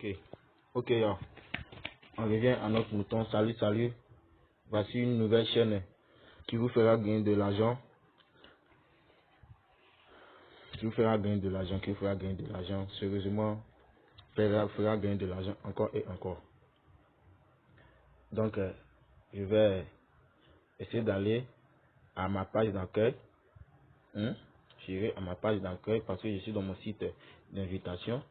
Ok, ok, on revient à notre mouton. Salut, salut. Voici une nouvelle chaîne qui vous fera gagner de l'argent. Qui vous fera gagner de l'argent, qui vous fera gagner de l'argent. Sérieusement, fera gagner de l'argent encore et encore. Donc, je vais essayer d'aller à ma page d'accueil. J'irai à ma page d'accueil parce que je suis dans mon site d'invitation.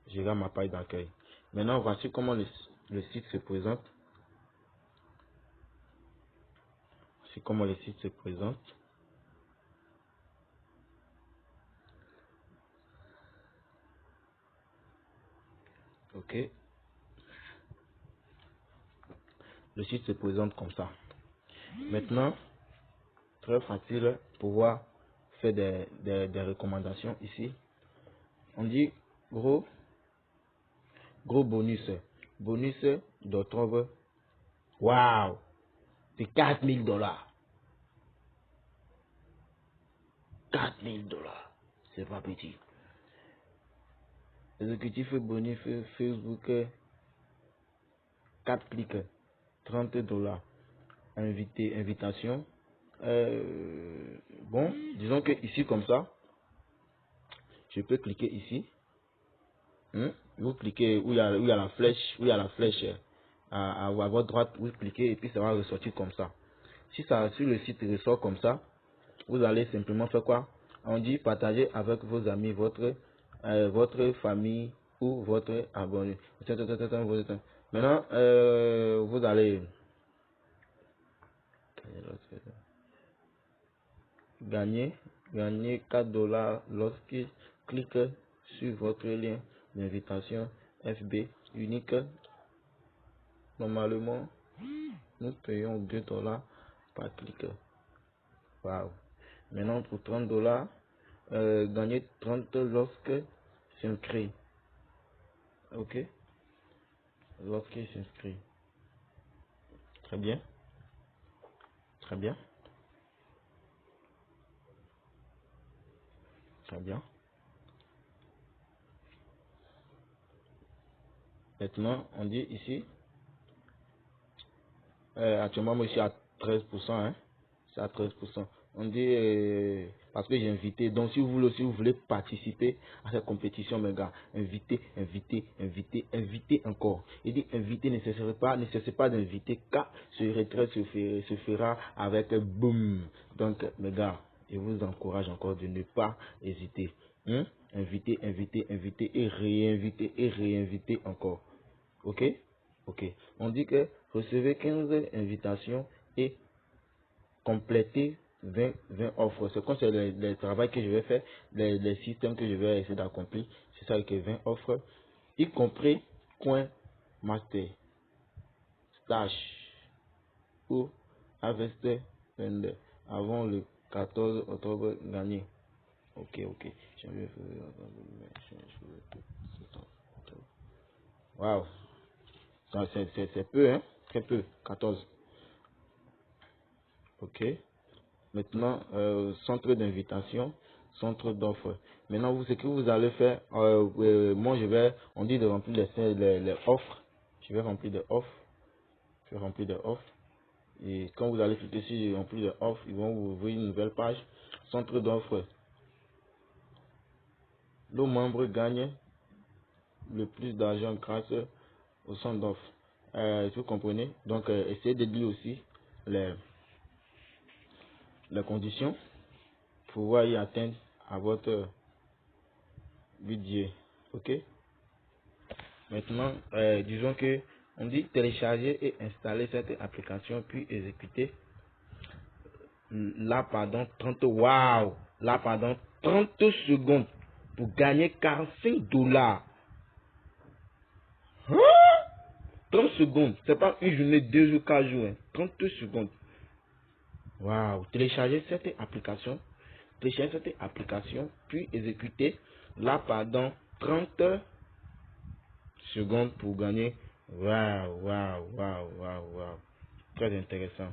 J'irai à ma page d'accueil. Maintenant, voici comment le site se présente. C'est comment le site se présente. Ok. Le site se présente comme ça. Maintenant, très facile pouvoir faire des recommandations ici. On dit gros bonus. Bonus d'octobre. Waouh! C'est 4000 $. 4000 $. C'est pas petit. Exécutif bonus Facebook. 4 clics. 30 $. Invitation. Bon, disons que ici comme ça, je peux cliquer ici. Vous cliquez où il y a la flèche, à votre droite, vous cliquez et puis ça va ressortir comme ça. Si le site ressort comme ça, vous allez simplement faire quoi? On dit partager avec vos amis, votre famille ou votre abonné. Maintenant, vous allez gagner 4 $ lorsqu'il clique sur votre lien d'invitation FB unique. Normalement, nous payons 2 $ par clic. Wow. Maintenant, pour 30 $, gagner 30 lorsque s'inscrit. Ok. Lorsqu'il s'inscrit. Très bien. Très bien. Très bien. Maintenant, on dit ici, actuellement, moi je suis à 13%. Hein, c'est à 13%. On dit, parce que j'ai invité. Donc, si vous voulez aussi, vous voulez participer à cette compétition, mes gars, invitez encore. Il dit, inviter ne cesse pas d'inviter, car ce retrait se fera avec boum. Donc, mes gars, je vous encourage encore de ne pas hésiter. Inviter et réinviter encore. Ok? Ok. On dit que recevez 15 invitations et compléter 20 offres. C'est comme c'est le travail que je vais faire, les systèmes que je vais essayer d'accomplir. C'est ça que 20 offres, y compris coin master, stage ou investir avant le 14 octobre gagné. Ok. Waouh. C'est peu, hein? Très peu. 14. Ok. Maintenant, centre d'invitation, centre d'offres. Maintenant, ce que vous allez faire, moi on dit de remplir les offres. Je vais remplir des offres. Et quand vous allez cliquer sur remplir des offres, ils vont vous ouvrir une nouvelle page. Centre d'offres. Nos membres gagnent le plus d'argent grâce au centre d'offres. Vous comprenez? Donc, essayez de lire aussi les conditions pour pouvoir y atteindre à votre budget. Ok. Maintenant, disons que on dit télécharger et installer cette application puis exécuter là pendant 30 secondes pour gagner 45 $. Hein? 30 secondes, c'est pas une journée, 2 jours, 4 jours, hein. 30 secondes. Waouh, télécharger cette application, puis exécuter là pendant 30 secondes pour gagner. Waouh. Très intéressant.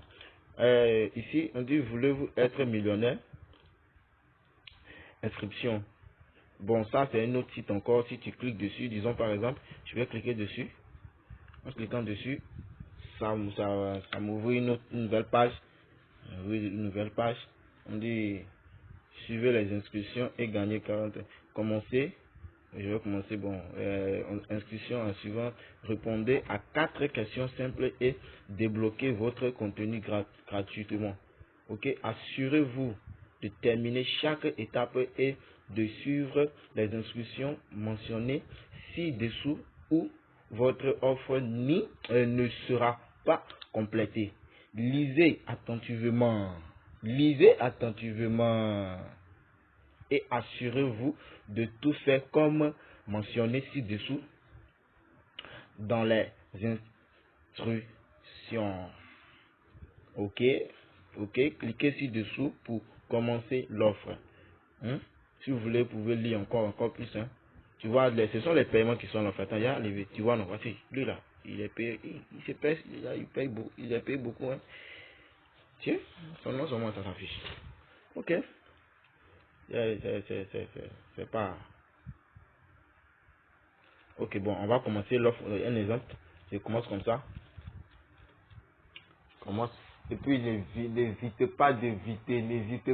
Ici, on dit, voulez-vous être millionnaire? Inscription. Bon, ça, c'est un autre site encore. Si tu cliques dessus, disons par exemple, je vais cliquer dessus. En cliquant dessus, ça m'ouvre une nouvelle page. Oui, une nouvelle page. On dit suivez les inscriptions et gagnez 40. Commencez. Je vais commencer. Bon, inscription en suivant. Répondez à 4 questions simples et débloquez votre contenu gratuitement. Ok, assurez-vous de terminer chaque étape et de suivre les instructions mentionnées ci-dessous ou votre offre ne sera pas complétée. Lisez attentivement et assurez-vous de tout faire comme mentionné ci-dessous dans les instructions. Ok, cliquez ci-dessous pour commencer l'offre. Si vous voulez, vous pouvez lire encore plus. Tu vois, ce sont les paiements qui sont en fait. Il y a tu vois, non, voici, lui là, il est payé, il paye beaucoup, il est payé beaucoup. Tiens, son nom, seulement, ça s'affiche. Ok, c'est pas. Ok, bon, on va commencer l'offre. Un exemple, je commence comme ça. Commence. Et puis n'hésitez pas d'inviter, d'inviter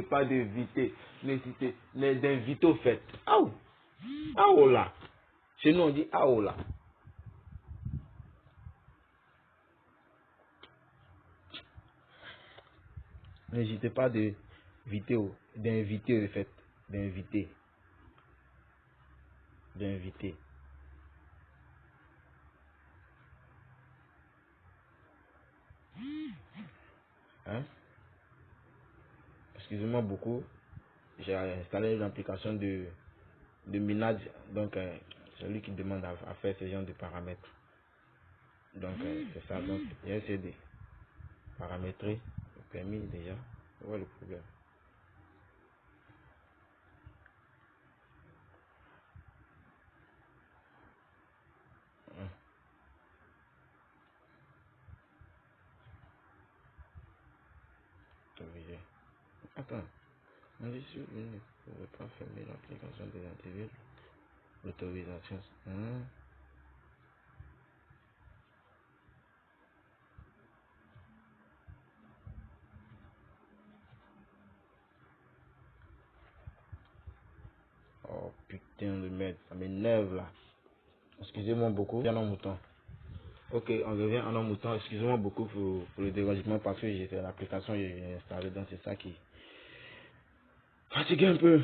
au fait. Là. Chez nous on dit là. N'hésitez pas d'inviter au fait. D'inviter. Hein? Excusez-moi beaucoup. J'ai installé l'application de Minage. Donc c'est lui qui demande à faire ce genre de paramètres. Donc c'est ça. Donc j'ai essayé de paramétrer le permis déjà. Voilà le problème. Autorisé. Attends. On dit si vous ne pouvez pas fermer l'application des antivirus. L'autorisation. Oh putain de merde, ça m'énerve là. Excusez-moi beaucoup. Viens en mouton. Ok, on revient en mouton. Excusez-moi beaucoup pour le dérangement parce que j'ai l'application j'ai installé, donc c'est ça qui fatigue un peu.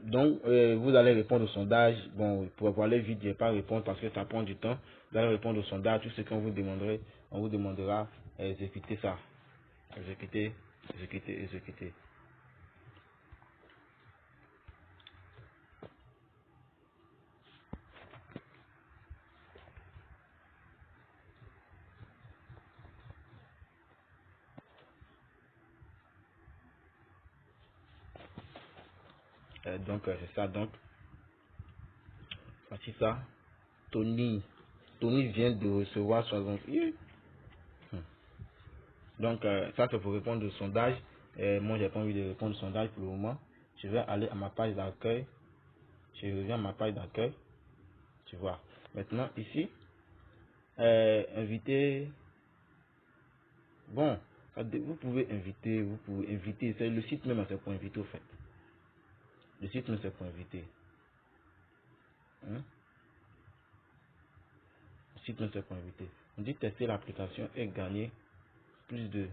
Donc vous allez répondre au sondage. Bon, pour aller vite, je vais pas répondre parce que ça prend du temps. Vous allez répondre au sondage, tout ce qu'on vous demanderait, on vous demandera exécuter ça. Exécuter. Donc c'est ça. Donc voici ça. Tony vient de recevoir 60. Donc ça c'est pour répondre au sondage. Moi j'ai pas envie de répondre au sondage pour le moment. Je vais aller à ma page d'accueil. Je reviens à ma page d'accueil. Tu vois. Maintenant ici, inviter. Bon, vous pouvez inviter. C'est le site même c'est pour inviter au fait. Le site même c'est pour inviter. Le site même c'est pour inviter. On dit tester l'application et gagner plus de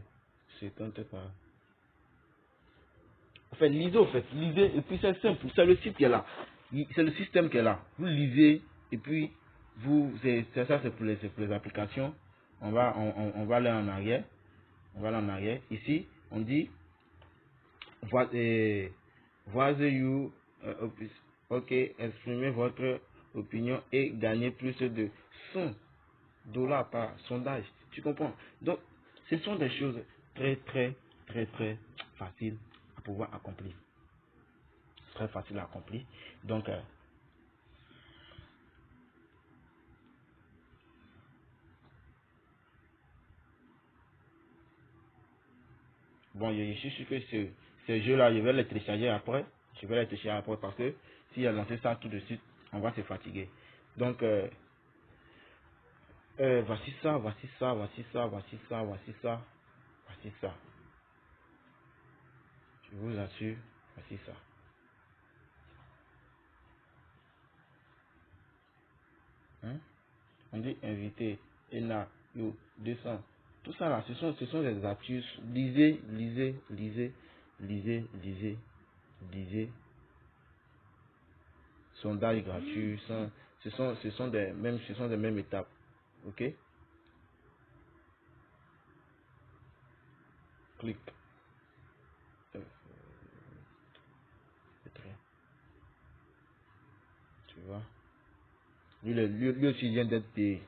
50 par. En fait, lisez, et puis c'est simple, c'est le site qui est là. C'est le système qui est là. Vous lisez, et puis, ça c'est pour les applications. On va aller en arrière. Ici, on dit, voici you, ok, exprimez votre opinion et gagnez plus de 100 $ par sondage. Tu comprends? Donc, ce sont des choses très faciles à pouvoir accomplir. Très facile à accomplir. Donc, bon, je suis sûr que ce jeu-là, je vais le télécharger après. Je vais réfléchir après parce que si elle lance ça tout de suite, on va se fatiguer. Donc, voici ça, voici ça, voici ça, voici ça, voici ça, voici ça. Je vous assure, voici ça. Hein? On dit invité, ENA, yo, 200. Tout ça là, ce sont des astuces. Lisez, lisez, lisez, lisez, lisez, lisez. Sondage gratuit, ce sont des mêmes étapes. Ok? Clique. C'est très. Tu vois? Lui aussi vient d'être payé.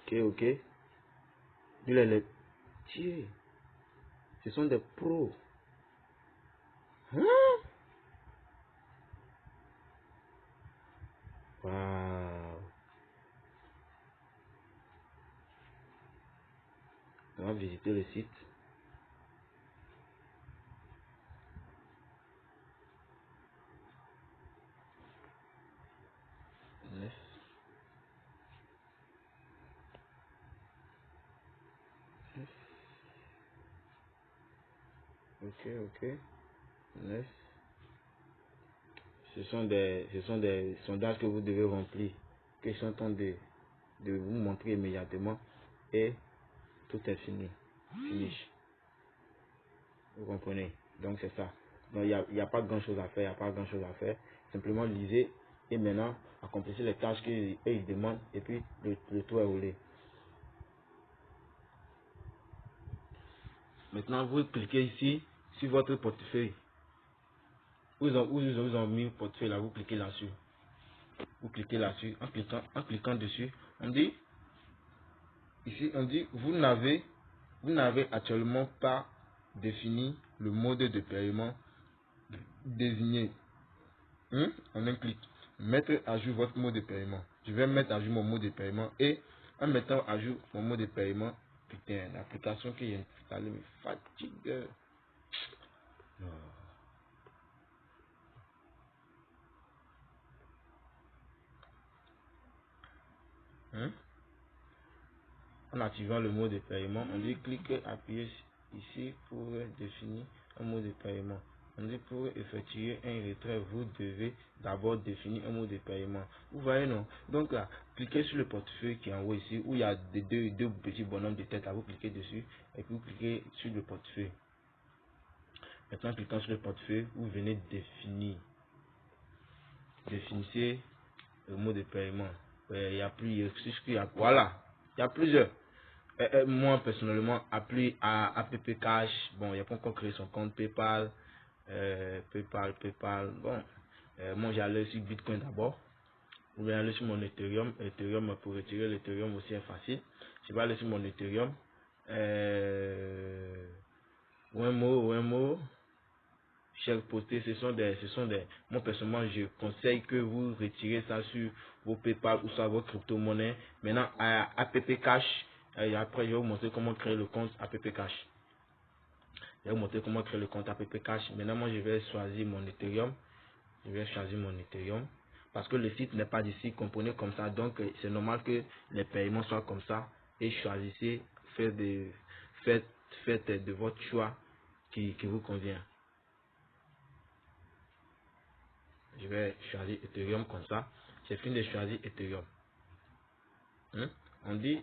Ok, ok. Lui, Tiens, ce sont des pros. Hein? Waouh. On va visiter le site. Neuf. Ok, ok. 9. Ce sont des sondages que vous devez remplir, que je suis en train de vous montrer immédiatement. Et tout est fini. Finish. Vous comprenez? Donc c'est ça. Donc il y a pas grand chose à faire, il n'y a pas grand chose à faire. Simplement lisez et maintenant accomplissez les tâches qu'ils demandent et puis le tout est roulé. Maintenant vous cliquez ici sur votre portefeuille. Où ils ont mis le portefeuille là, vous cliquez là-dessus. Vous cliquez là-dessus. En cliquant dessus, on dit ici, on dit vous n'avez actuellement pas défini le mode de paiement désigné. En un clic. Mettre à jour votre mot de paiement. Je vais mettre à jour mon mot de paiement et en mettant à jour mon mot de paiement, putain, l'application que j'ai installée me fatigue. Hein? En activant le mot de paiement, on dit cliquez, appuyez ici pour définir un mot de paiement. On dit pour effectuer un retrait, vous devez d'abord définir un mot de paiement. Vous voyez non? Donc là, cliquez sur le portefeuille qui est en haut ici, où il y a deux petits bonhommes de tête. Là, vous cliquez dessus et puis vous cliquez sur le portefeuille. Maintenant, en cliquant sur le portefeuille, vous venez définir. Définissez le mot de paiement. Il y a plus, voilà, il y a plusieurs. Moi personnellement, appelé à APP Cash, bon, il n'y a pas encore créé son compte PayPal, PayPal, bon, moi j'allais sur Bitcoin d'abord, ou bien aller sur mon Ethereum pour retirer l'Ethereum aussi est facile. Je vais aller sur mon Ethereum, Wemo, chèque posté, moi personnellement je conseille que vous retirez ça sur vos PayPal ou sur votre crypto-monnaie. Maintenant à APP Cash, et après je vais vous montrer comment créer le compte APP Cash. Je vais vous montrer comment créer le compte APP Cash. Maintenant moi je vais choisir mon Ethereum. Je vais choisir mon Ethereum. Parce que le site n'est pas d'ici, comprenez comme ça. Donc c'est normal que les paiements soient comme ça. Et choisissez, faites de votre choix qui vous convient. Je vais choisir Ethereum comme ça. J'ai fini de choisir Ethereum. On dit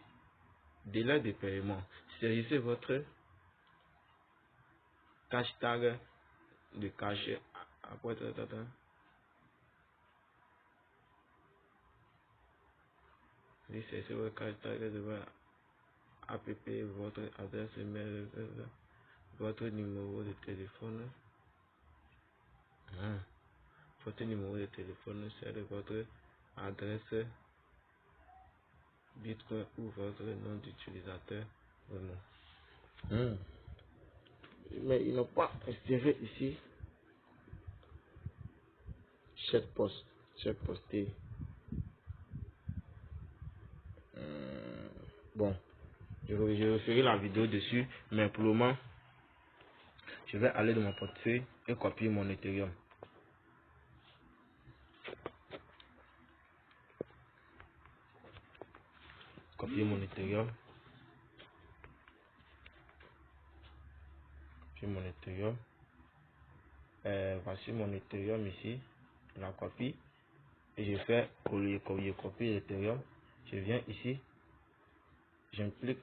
délai de paiement. Saisissez votre hashtag de cash. Après, saisissez votre hashtag de app, votre adresse email, votre numéro de téléphone. Votre numéro de téléphone, c'est de votre adresse Bitcoin ou votre nom d'utilisateur. Vraiment. Mais ils n'ont pas inséré ici chèque posté. Bon, Je referai la vidéo dessus, mais pour le moment, je vais aller dans mon portefeuille et copier mon Ethereum. Copier mon Ethereum. Copier mon Ethereum. Voici mon Ethereum ici. La copie. Et je fais copier l'Ethereum. Je viens ici. J'applique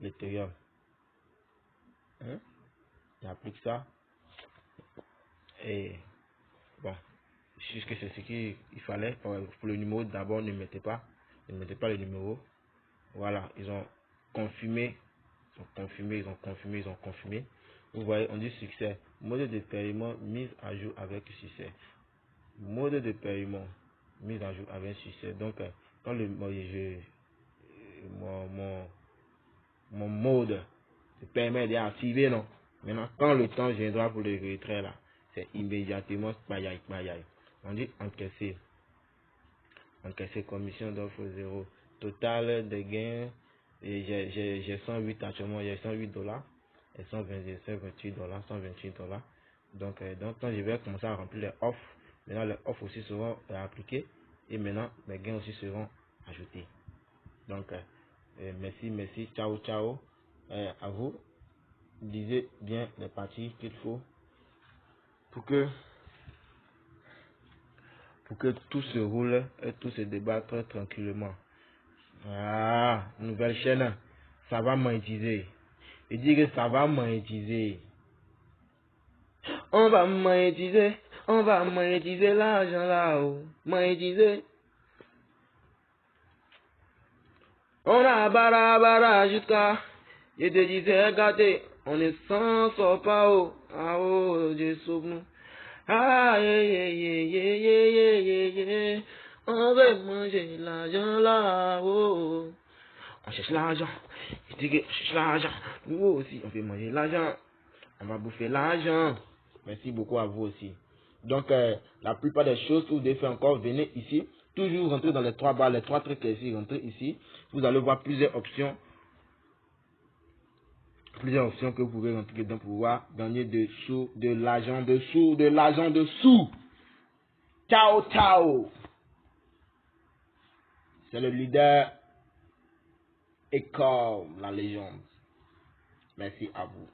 l'Ethereum. J'applique ça. Et bon. Puisque c'est ce qu'il fallait. Pour le numéro, d'abord, ne mettez pas le numéro. Voilà, ils ont confirmé. Ils ont confirmé. Vous voyez, on dit succès. Mode de paiement mise à jour avec succès. Mode de paiement mise à jour avec succès. Donc, quand mon mode de paiement est activé, non. Maintenant, quand le temps viendra pour le retrait, là, c'est immédiatement payaille. On dit encaisser. Encaisser commission d'offre 0. Total de gains. Et j'ai 108 actuellement, j'ai 108 $. Et 128 $, 128 $. Donc, quand je vais commencer à remplir les offres, maintenant les offres aussi seront appliquées. Et maintenant, mes gains aussi seront ajoutés. Donc, merci, ciao. À vous, lisez bien les parties qu'il faut pour que tout se roule et tout se débattre tranquillement. Ah, nouvelle chaîne, ça va monétiser. Il dit que ça va monétiser. On va monétiser l'argent là-haut. Monétiser. On a bara jusqu'à. Je te disais, regardez, on ne s'en sort pas haut. Ah oh, Dieu sauve-nous. Ah, yeah. On veut manger l'argent là-haut. On cherche l'argent. Il dit que on cherche l'argent. Nous aussi, on veut manger l'argent. On va bouffer l'argent. Merci beaucoup à vous aussi. Donc, la plupart des choses que vous devez faire encore, venez ici. Toujours rentrer dans les trois barres, les trois trucs ici. Rentrez ici. Vous allez voir plusieurs options. Plusieurs options que vous pouvez rentrer dedans pour pouvoir gagner de l'argent dessous. Ciao. C'est le leader et comme la légende. Merci à vous.